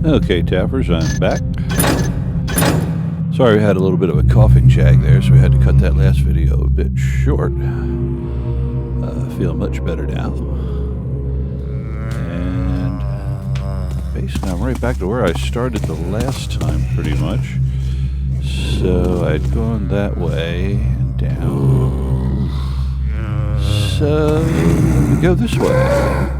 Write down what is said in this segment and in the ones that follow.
Okay, Tappers, I'm back. Sorry, we had a little bit of a coughing jag there, so we had to cut that last video a bit short. Feel much better now. And basically, I'm right back to where I started the last time, pretty much. So I'd gone that way and down. So let me go this way.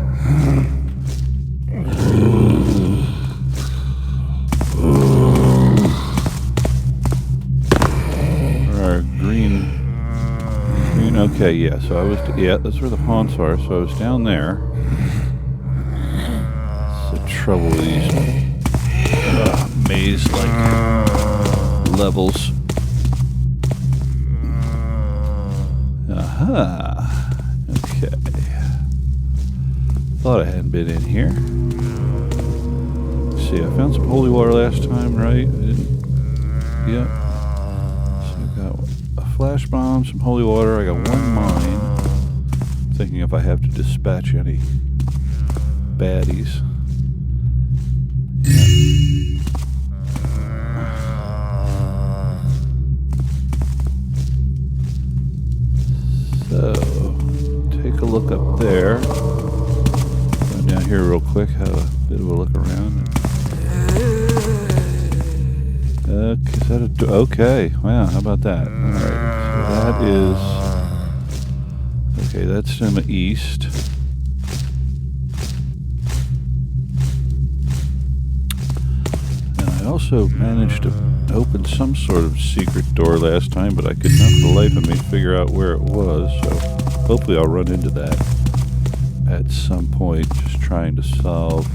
Okay, yeah, so I was, that's where the haunts are, so I was down there. That's the trouble with these maze-like levels. Aha, okay. Thought I hadn't been in here. Let's see, I found some holy water last time, right? I didn't, yeah. Flash bomb, some holy water. I got one mine. Thinking if I have to dispatch any baddies. So, take a look up there. Go down here real quick, have a bit of a look around. Okay, is that okay, wow, how about that? Alright, so that is... Okay, that's to the east. And I also managed to open some sort of secret door last time, but I could not for the life of me figure out where it was, so hopefully I'll run into that at some point, just trying to solve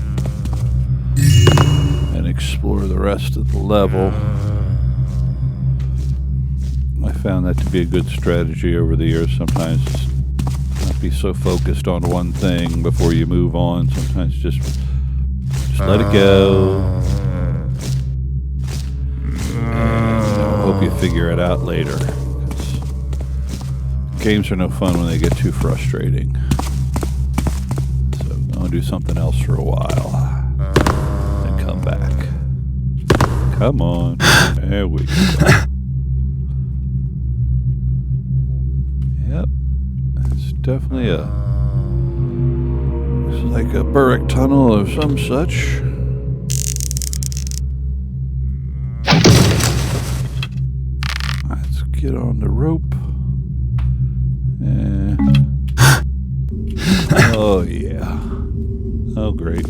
and explore the rest of the level. I found that to be a good strategy over the years. Sometimes not be so focused on one thing before you move on. Sometimes just let it go. And hope you figure it out later. Games are no fun when they get too frustrating. So I'll do something else for a while. Come back. Come on. There we go. Yep. It's definitely it's like a Burrick tunnel of some such. Let's get on the rope. And oh yeah. Oh great.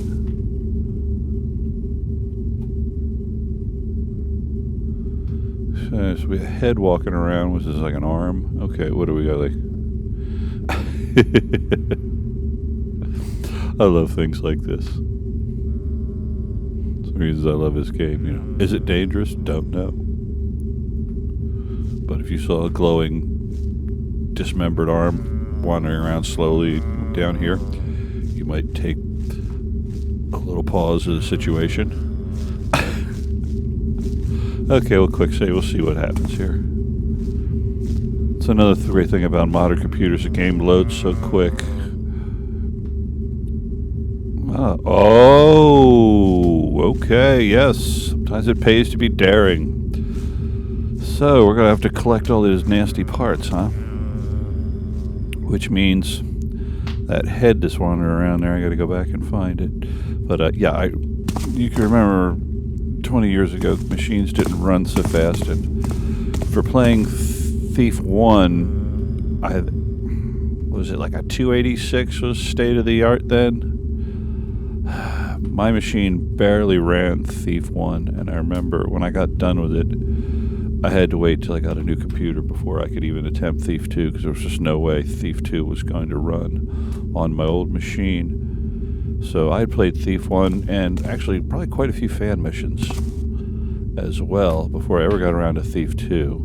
So we have a head walking around, which is like an arm. Okay, what do we got? Like, I love things like this. Some reasons I love this game. You know, is it dangerous? Don't know. But if you saw a glowing, dismembered arm wandering around slowly down here, you might take a little pause of the situation. Okay, well, quick save. We'll see what happens here. It's another great thing about modern computers. The game loads so quick. Oh, okay, yes. Sometimes it pays to be daring. So, we're going to have to collect all these nasty parts, huh? Which means that head that's wandering around there, I got to go back and find it. But, yeah, you can remember 20 years ago, machines didn't run so fast, and for playing Thief 1, was it like a 286 was state of the art then? My machine barely ran Thief 1, and I remember when I got done with it, I had to wait till I got a new computer before I could even attempt Thief 2, because there was just no way Thief 2 was going to run on my old machine. So I had played Thief 1 and actually probably quite a few fan missions as well before I ever got around to Thief 2.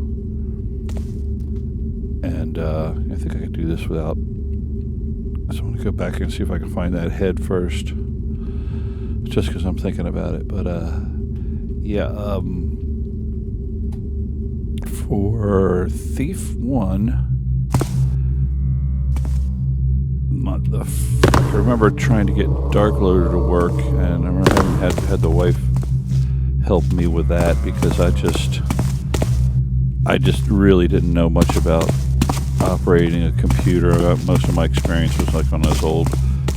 And I think I could do this without... So I'm going to go back here and see if I can find that head first. Just because I'm thinking about it. But yeah, for Thief 1... Not the I remember trying to get Dark Loader to work, and I remember having had the wife help me with that because I just really didn't know much about operating a computer. Most of my experience was like on those old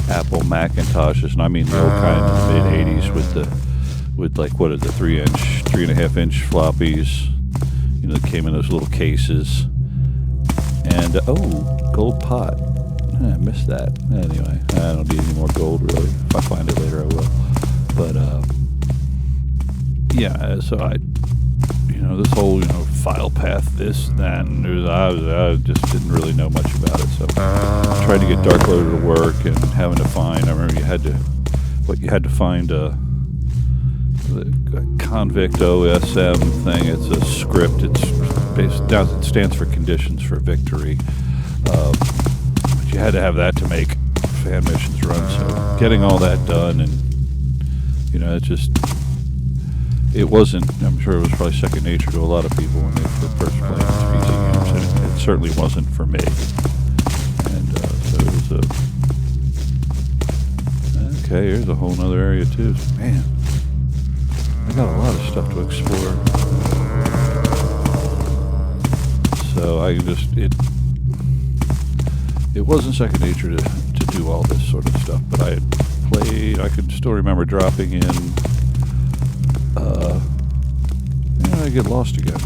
Apple Macintoshes, and I mean the old kind of mid-'80s with like, what are the 3.5-inch floppies, you know, that came in those little cases. And gold pot. I missed that. Anyway, I don't need any more gold really. If I find it later, I will. But yeah, so this whole file path, this, that, and I just didn't really know much about it. So I tried to get Dark Loader to work, and having to find. I remember you had to find the Convict OSM thing. It's a script. It stands for Conditions for Victory. But you had to have that to make fan missions run. So getting all that done, and it wasn't. I'm sure it was probably second nature to a lot of people when they were first playing these PC games, and it certainly wasn't for me. And so it was okay. Here's a whole other area too. Man, I got a lot of stuff to explore. So it wasn't second nature to do all this sort of stuff, but I had played. I could still remember dropping in. I get lost again.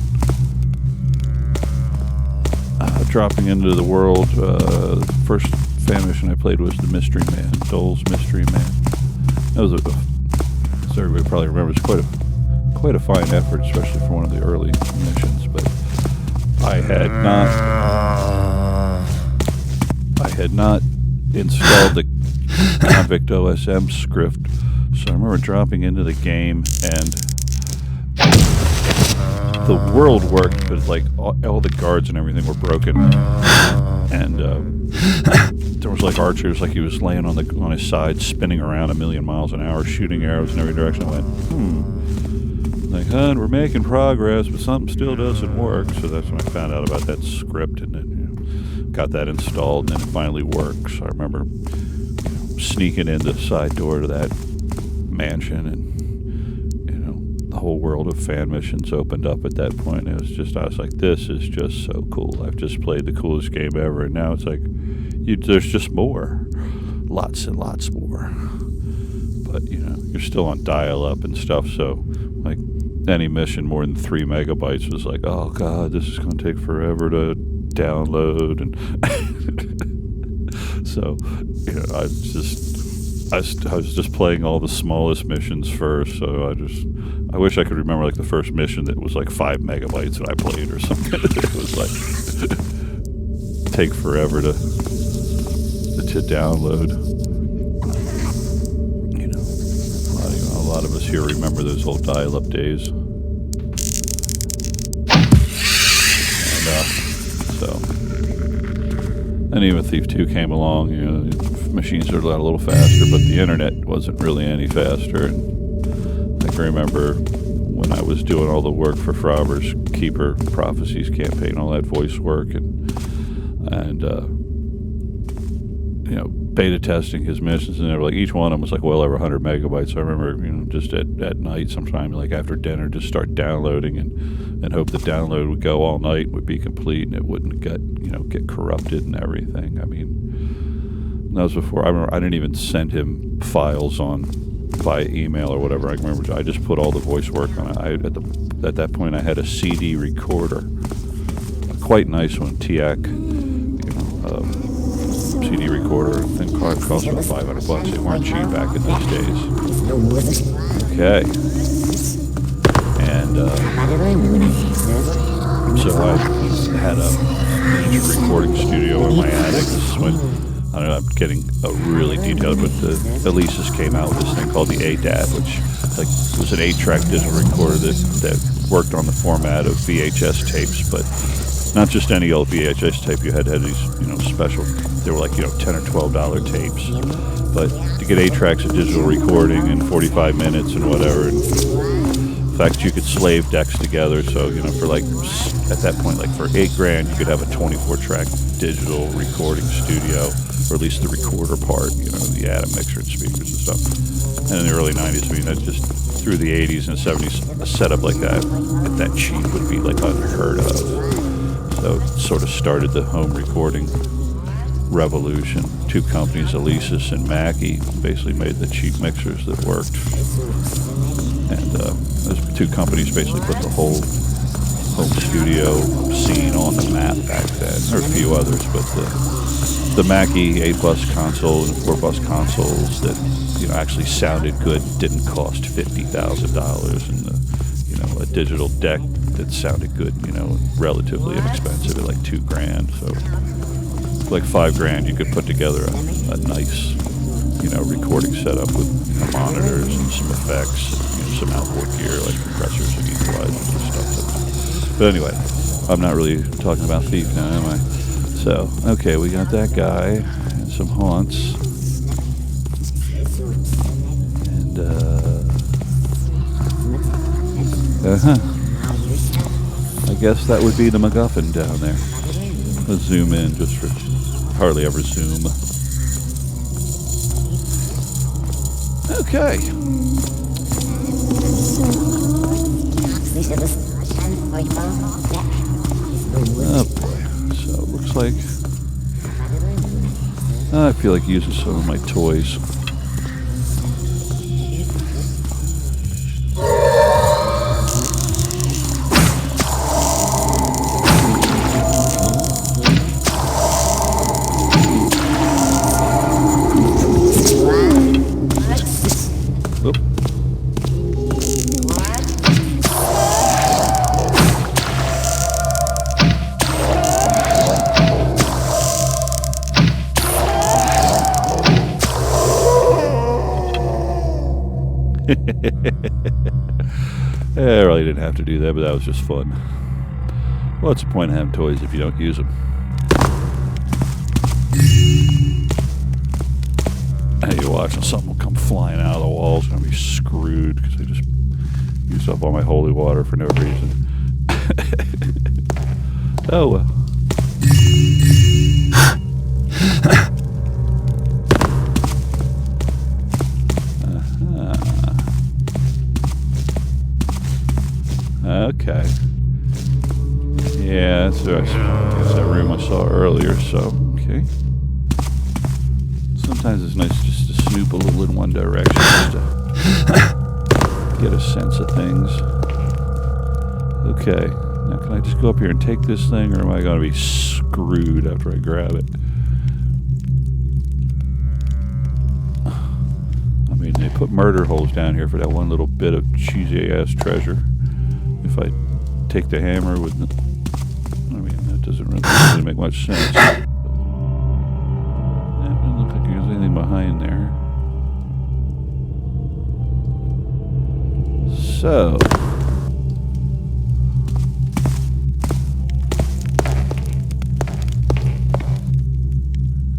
Dropping into the world. The first fan mission I played was the Mystery Man, Dole's Mystery Man. That was as everybody probably remembers, quite a fine effort, especially for one of the early missions. But I had not installed the Convict OSM script, so I remember dropping into the game, and the world worked, but like all the guards and everything were broken, and there was like archers, like he was laying on his side, spinning around a million miles an hour, shooting arrows in every direction. I went, like, we're making progress, but something still doesn't work. So that's when I found out about that script, and then got that installed, and then it finally works. So I remember sneaking in the side door to that mansion, and the whole world of fan missions opened up at that point. I was like, this is just so cool. I've just played the coolest game ever, and now it's like there's just more, lots and lots more. But you're still on dial-up and stuff, so like any mission more than 3 megabytes was like, oh god, this is going to take forever to download. And so I was just playing all the smallest missions first, so I wish I could remember like the first mission that was like 5 megabytes that I played or something. It was like take forever to download. A lot of us here remember those old dial-up days. And even Thief 2 came along, machines are a little faster, but the internet wasn't really any faster. And I can remember when I was doing all the work for Frauber's Keeper Prophecies campaign, all that voice work, and beta testing his missions, and they were like, each one of them was like well over 100 megabytes. So I remember, just at night, sometime like after dinner, just start downloading and hope the download would go all night, would be complete, and it wouldn't get corrupted and everything. I mean, that was before. I remember I didn't even send him files via email or whatever. I remember I just put all the voice work on it. At that point, I had a CD recorder, a quite nice one, TIAC, CD recorder. I think it cost about $500. They weren't cheap back in those days. Okay. And so I had a miniature recording studio in my attic. This is when, I don't know, I'm getting really detailed, but the Alesis came out with this thing called the ADAT, which was an 8-track digital recorder that worked on the format of VHS tapes, but not just any old VHS tape. You had to have these, special, they were like, $10 or $12 tapes. But to get 8 tracks of digital recording in 45 minutes and whatever, and in fact, you could slave decks together. So, for at that point, like for $8,000, you could have a 24-track digital recording studio, or at least the recorder part, you know, the Atom mixer and speakers and stuff. And in the early 90s, I mean, that just through the 80s and 70s, a setup like that, that cheap would be like unheard of. So it sort of started the home recording revolution. Two companies, Alesis and Mackie, basically made the cheap mixers that worked. And those two companies basically put the whole home studio scene on the map back then. There were a few others, but the Mackie 8-bus console and 4-bus consoles that, you know, actually sounded good didn't cost $50,000, and a digital deck that sounded good, you know, relatively inexpensive at like $2,000. So like $5,000, you could put together a nice, you know, recording setup with, you know, monitors and some effects, and, you know, some outboard gear like compressors and equalizers and stuff like that. But anyway, I'm not really talking about Thief now, am I? So, okay, we got that guy and some haunts. And, I guess that would be the MacGuffin down there. Let's zoom in just for hardly ever zoom. Okay. Oh boy. So it looks like I feel like using some of my toys. I really didn't have to do that, but that was just fun. What's the point of having toys if you don't use them? Hey, you're watching something will come flying out of the walls, and I'll be screwed because I just used up all my holy water for no reason. Oh well. Okay. Yeah, that's that room I saw earlier, so, okay. Sometimes it's nice just to snoop a little in one direction, just to get a sense of things. Okay, now can I just go up here and take this thing, or am I going to be screwed after I grab it? I mean, they put murder holes down here for that one little bit of cheesy-ass treasure. If I take the hammer with, I mean, that doesn't really make much sense. That doesn't look like there's anything behind there. So,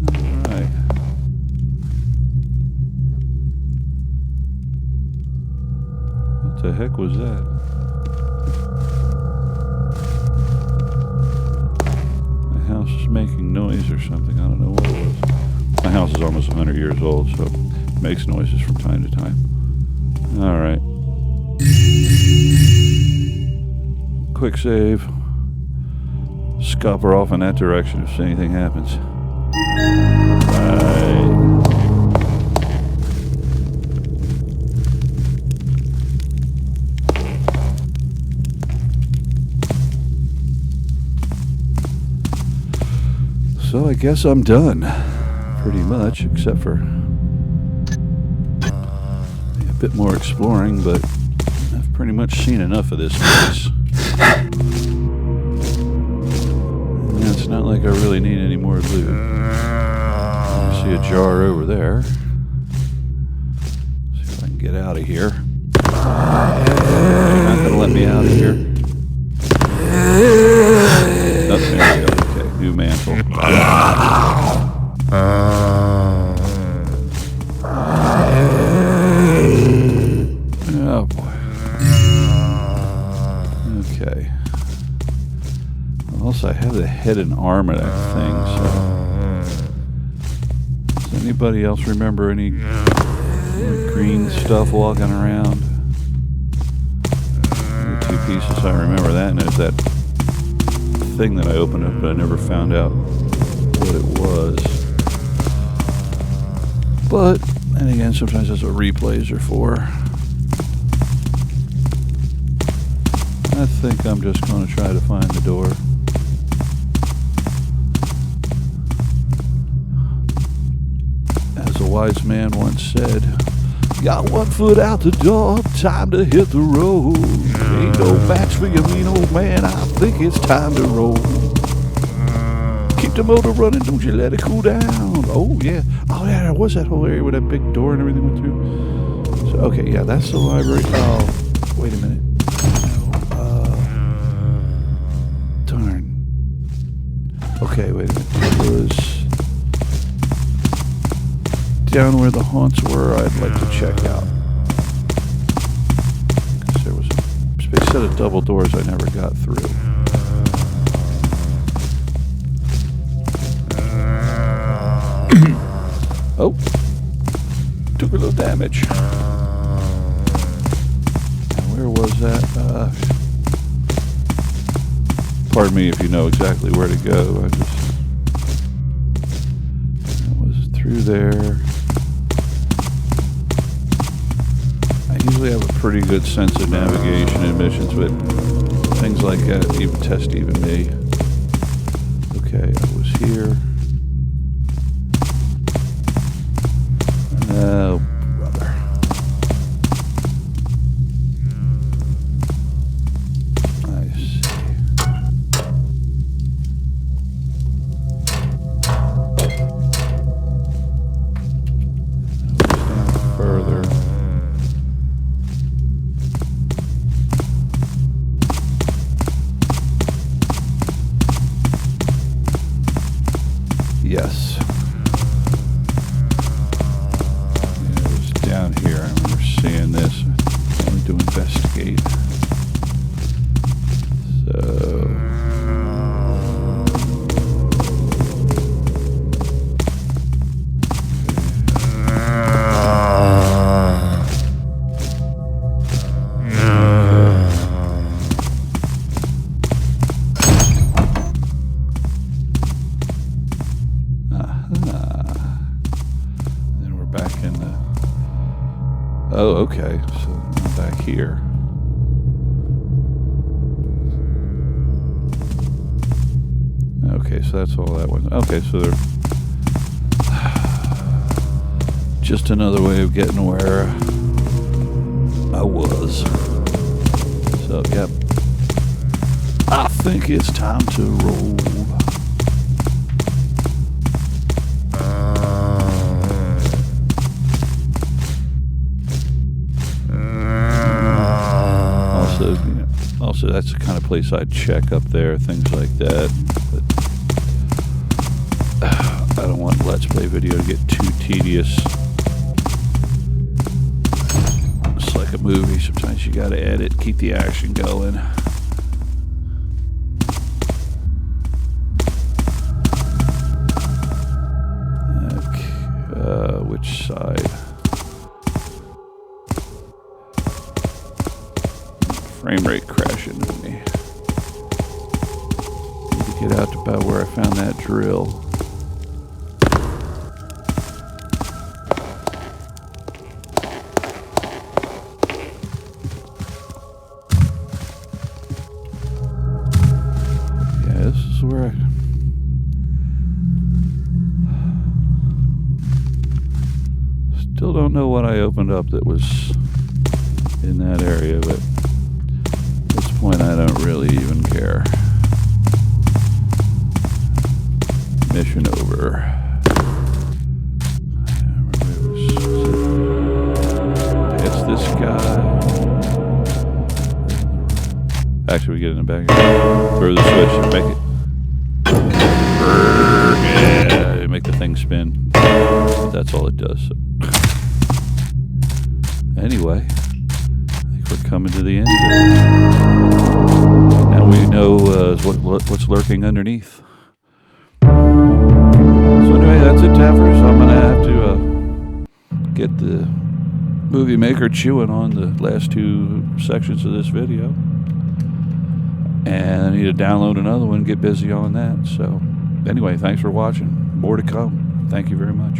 all right. What the heck was that? House is making noise or something. I don't know what it was. My house is almost 100 years old, so it makes noises from time to time. All right. Quick save. Scupper off in that direction if anything happens. Right. So I guess I'm done, pretty much, except for a bit more exploring, but I've pretty much seen enough of this place. And it's not like I really need any more loot. I see a jar over there. See if I can get out of here. You're not going to let me out of here. Nothing. There we go. Okay, new mantle. Oh boy. Okay. Also, I have the head and arm of that thing, so... Does anybody else remember any green stuff walking around? The two pieces, I remember that, and there's that thing that I opened up, but I never found out what it was. But, and again, sometimes that's what replays are for. I think I'm just going to try to find the door. As a wise man once said, got one foot out the door, time to hit the road. Ain't no match for your mean old man, I think it's time to roll. Keep the motor running, don't you let it cool down. Oh yeah, there was that whole area with that big door and everything went through. So, okay, yeah, that's the library. Oh, wait a minute. Darn. Okay, wait a minute. It was down where the haunts were. I'd like to check out. Because there was a big set of double doors I never got through. Oh, took a little damage. Where was that? Pardon me if you know exactly where to go. It was through there. I usually have a pretty good sense of navigation in missions, but things like that even test even me. Okay, I was here. Oh, brother. I see. Down further. Yes. Down here, I remember seeing this. Only to investigate. So, then we're back in the. Oh, okay. So I'm back here. Okay, so that's all that was. Okay, so they're just another way of getting where I was. So, yep. I think it's time to roll. Also, that's the kind of place I'd check up there, things like that. But I don't want Let's Play video to get too tedious. It's like a movie. Sometimes you gotta edit, keep the action going. Okay, which side? Frame rate crashing on me. Need to get out to about where I found that drill. Yeah, this is where I... Still don't know what I opened up that was in that area, but at this point I don't really even care. Mission over. It's this guy. Actually, we get in the back. Throw the switch and make it. Yeah, make the thing spin. That's all it does. So. Anyway, I think we're coming to the end of it. Now we know because what's lurking underneath? So anyway, that's it, Taffers. I'm going to have to get the movie maker chewing on the last two sections of this video. And I need to download another one and get busy on that. So anyway, thanks for watching. More to come. Thank you very much.